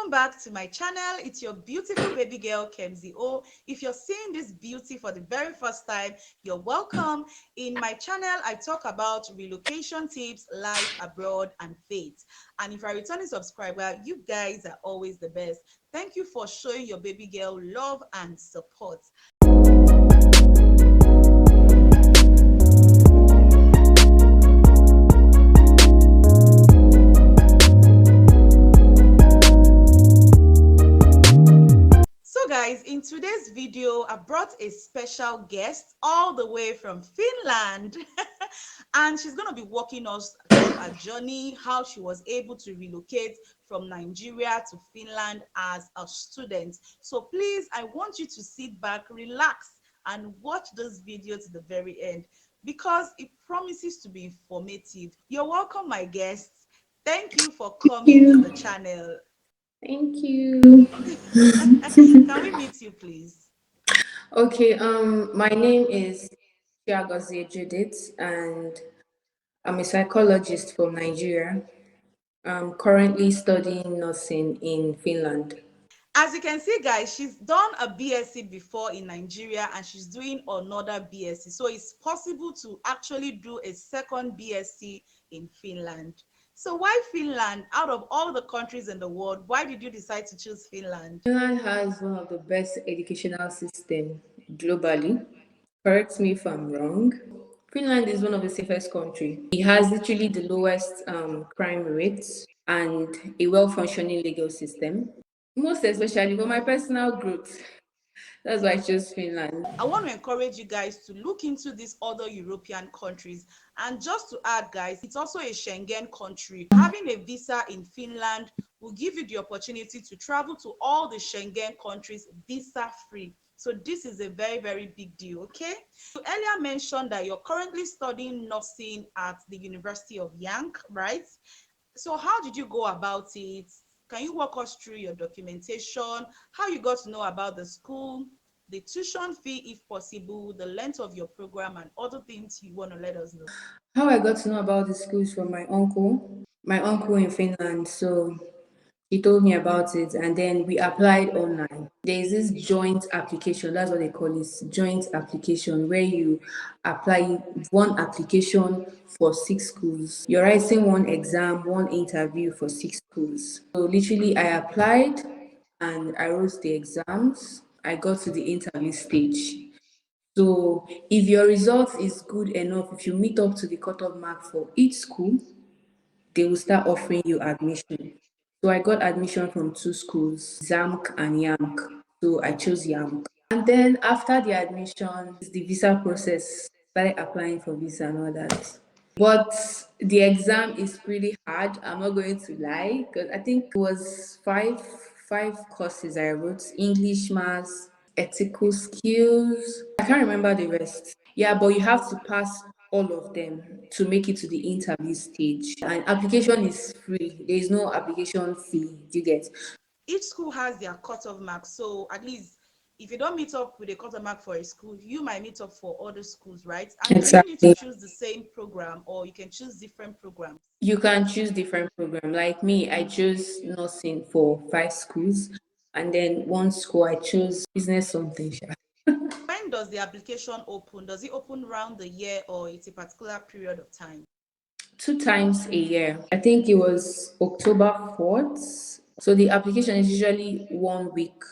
Welcome back to my channel. It's your beautiful baby girl, Khemzy. Oh, if you're seeing this beauty for the very first time, you're welcome. In my channel, I talk about relocation tips, life abroad, and faith. And if you're a returning subscriber, you guys are always the best. Thank you for showing your baby girl love and support. So guys, in today's video, I brought a special guest all the way from Finland and she's going to be walking us through a journey, how she was able to relocate from Nigeria to Finland as a student. So please, I want you to sit back, relax, and watch this video to the very end because it promises to be informative. You're welcome, my guests. Thank you for coming to the channel. Thank you. Can we meet you, please? Okay, my name is Chiagozie Judith, and I'm a psychologist from Nigeria. I'm currently studying nursing in Finland. As you can see, guys, she's done a BSc before in Nigeria and she's doing another BSc. So it's possible to actually do a second BSc in Finland. So why Finland? Out of all the countries in the world, why did you decide to choose Finland? Finland has one of the best educational system globally. Correct me if I'm wrong. Finland is one of the safest country. It has literally the lowest crime rates and a well-functioning legal system. Most especially for my personal growth. That's why I chose Finland. I want to encourage you guys to look into these other European countries. And just to add, guys, it's also a Schengen country. Having a visa in Finland will give you the opportunity to travel to all the Schengen countries visa free. So this is a very, very big deal, okay? You earlier mentioned that you're currently studying nursing at the University of Yank, right? So how did you go about it? Can you walk us through your documentation, how you got to know about the school, the tuition fee if possible, the length of your program, and other things you want to let us know? How I got to know about the schools from my uncle. My uncle in Finland. So he told me about it, and then we applied online. There is this joint application, that's what they call it, joint application, where you apply one application for 6 schools. You're writing one exam, one interview for 6 schools. So literally, I applied and I wrote the exams. I got to the interview stage. So if your result is good enough, if you meet up to the cutoff mark for each school, they will start offering you admission. So I got admission from 2 schools, ZAMK and YAMK. So I chose YAMK. And then after the admission, the visa process, started applying for visa and all that. But the exam is pretty hard. I'm not going to lie, because I think it was five courses I wrote: English, maths, ethical skills. I can't remember the rest. Yeah, but you have to pass all of them to make it to the interview stage. And application is free. There is no application fee. Do you get? Each school has their cutoff mark, so at least if you don't meet up with a cutoff mark for a school, you might meet up for other schools, right? And do you need to Exactly. choose the same program or you can choose different programs? You can choose different program. Like me, I chose nursing for 5 schools, and then one school I chose business something. Sha. When does the application open? Does it open around the year or it's a particular period of time? 2 times a year. I think it was October 4th. So the application is usually 1 week.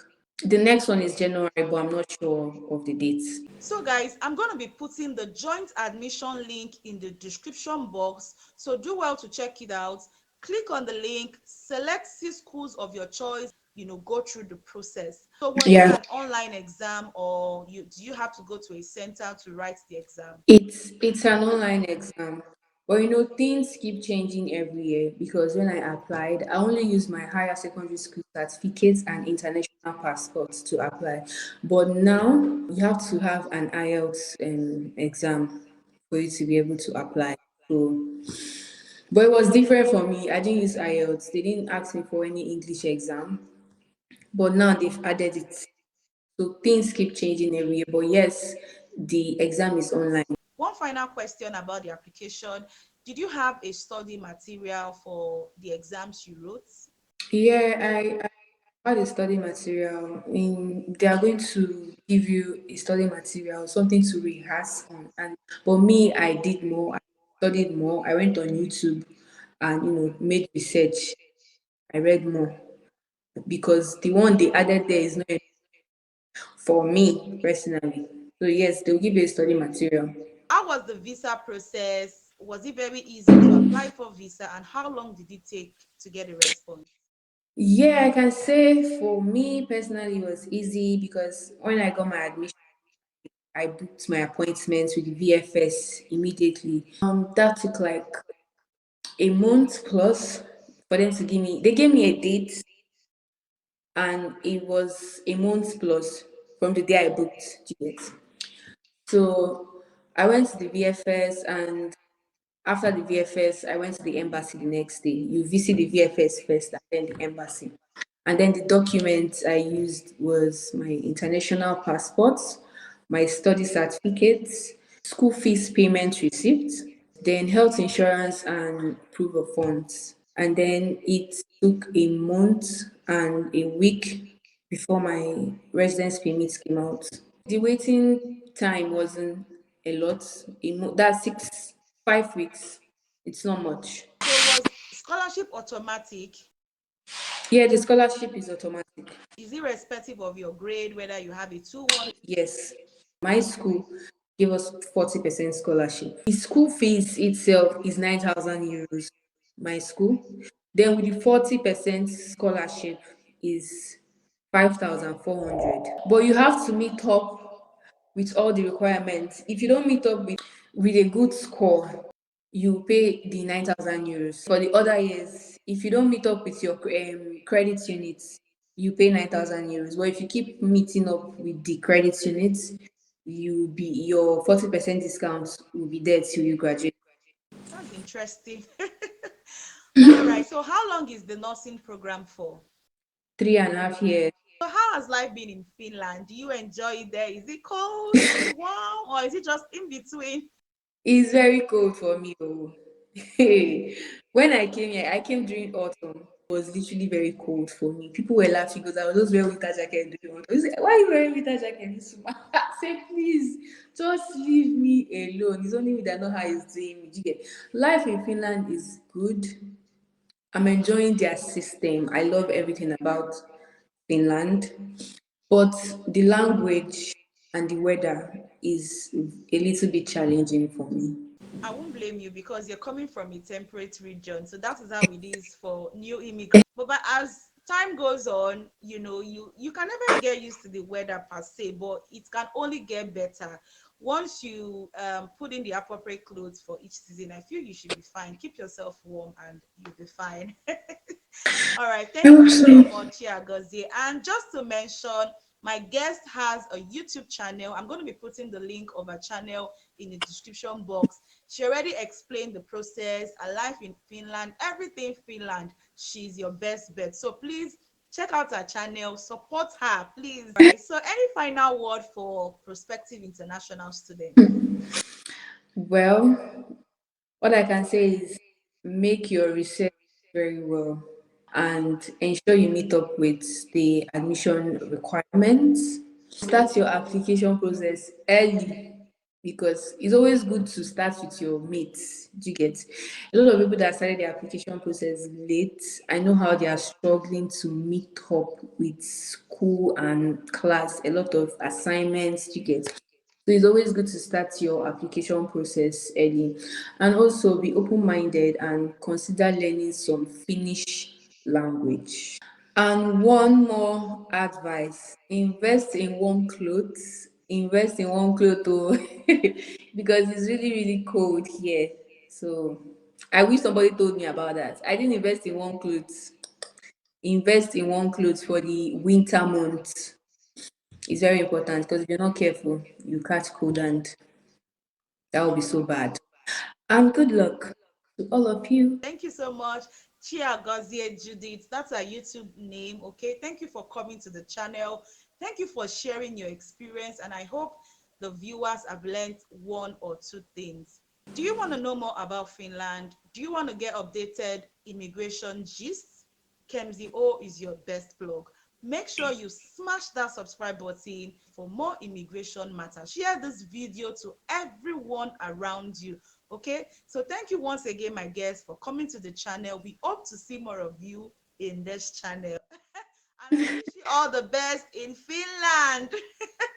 The next one is January, but I'm not sure of the dates. So guys, I'm going to be putting the joint admission link in the description box. So do well to check it out. Click on the link, select 6 schools of your choice, go through the process. So was it Yeah. an online exam or do you have to go to a center to write the exam? It's an online exam. But things keep changing every year, because when I applied, I only used my higher secondary school certificates and international passports to apply. But now you have to have an IELTS exam for you to be able to apply. So, but it was different for me. I didn't use IELTS. They didn't ask me for any English exam. But now they've added it. So things keep changing every year. But yes, the exam is online. One final question about the application. Did you have a study material for the exams you wrote? Yeah, About the study material, they are going to give you a study material, something to rehearse on. And but me, I did more. I studied more. I went on YouTube and made research. I read more because the one they added there is not enough for me personally. So yes, they'll give you a study material. How was the visa process? Was it very easy to apply for visa, and how long did it take to get a response? Yeah, I can say for me personally, it was easy because when I got my admission, I booked my appointments with the VFS immediately. That took like a month plus for them to give me. They gave me a date, and it was a month plus from the day I booked tickets. So I went to the VFS, and after the VFS, I went to the embassy the next day. You visit the VFS first and then the embassy. And then the documents I used was my international passport, my study certificates, school fees payment receipt, then health insurance and proof of funds. And then it took a month and a week before my residence permit came out. The waiting time wasn't a lot. That's 5 weeks. It's not much. So was scholarship automatic? Yeah, the scholarship is automatic. Is irrespective of your grade, whether you have a 2-1? Yes. My school gave us 40% scholarship. The school fees itself is 9,000 euros. My school. Then with the 40% scholarship is 5,400. But you have to meet up with all the requirements. If you don't meet up with a good score, you pay the 9,000 euros. For the other years, if you don't meet up with your credit units, you pay 9,000 euros. But if you keep meeting up with the credit units, your 40% discount will be there till you graduate. That's interesting. All right. So how long is the nursing program for? 3.5 years. So how has life been in Finland? Do you enjoy it there? Is it cold? Is it warm? Or is it just in between? It's very cold for me though. When I came here, I came during autumn. It was literally very cold for me. People were laughing because I was just wearing winter jacket during autumn. They said, why are you wearing winter jacket this summer? I said, please, just leave me alone. It's only me that know how it's doing me. Do you get? Life in Finland is good. I'm enjoying their system. I love everything about Finland. But the language and the weather is a little bit challenging for me. I won't blame you because you're coming from a temperate region. So that is how it is for new immigrants. But as time goes on, you can never get used to the weather per se, but it can only get better. Once you put in the appropriate clothes for each season, I feel you should be fine. Keep yourself warm and you'll be fine. All right. I Thank hope you so so. much, Yagozie. And just to mention, my guest has a YouTube channel. I'm going to be putting the link of her channel in the description box. She already explained the process, her life in Finland, everything Finland. She's your best bet. So please check out her channel, support her, please. Right. So any final word for prospective international students? Well, what I can say is make your research very well and ensure you meet up with the admission requirements. Start your application process early because it's always good to start with your mates. Do you get? A lot of people that started their application process late, I know how they are struggling to meet up with school and class, a lot of assignments. Do you get? So it's always good to start your application process early and also be open minded and consider learning some Finnish language. And one more advice, invest in warm clothes. Invest in warm clothes oh, because it's really, really cold here. So I wish somebody told me about that. I didn't invest in warm clothes. Invest in warm clothes for the winter months. It's very important because if you're not careful, you catch cold and that will be so bad. And good luck to all of you. Thank you so much, Chia Gozie Judith. That's our YouTube name. Okay. Thank you for coming to the channel. Thank you for sharing your experience. And I hope the viewers have learned one or two things. Do you want to know more about Finland? Do you want to get updated immigration gist? Khemzy O is your best blog. Make sure you smash that subscribe button for more immigration matters. Share this video to everyone around you. Okay, so thank you once again, my guests, for coming to the channel. We hope to see more of you in this channel. And I wish you all the best in Finland.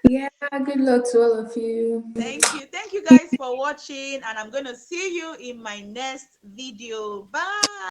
Yeah, good luck to all of you. Thank you. Thank you guys for watching, and I'm going to see you in my next video. Bye.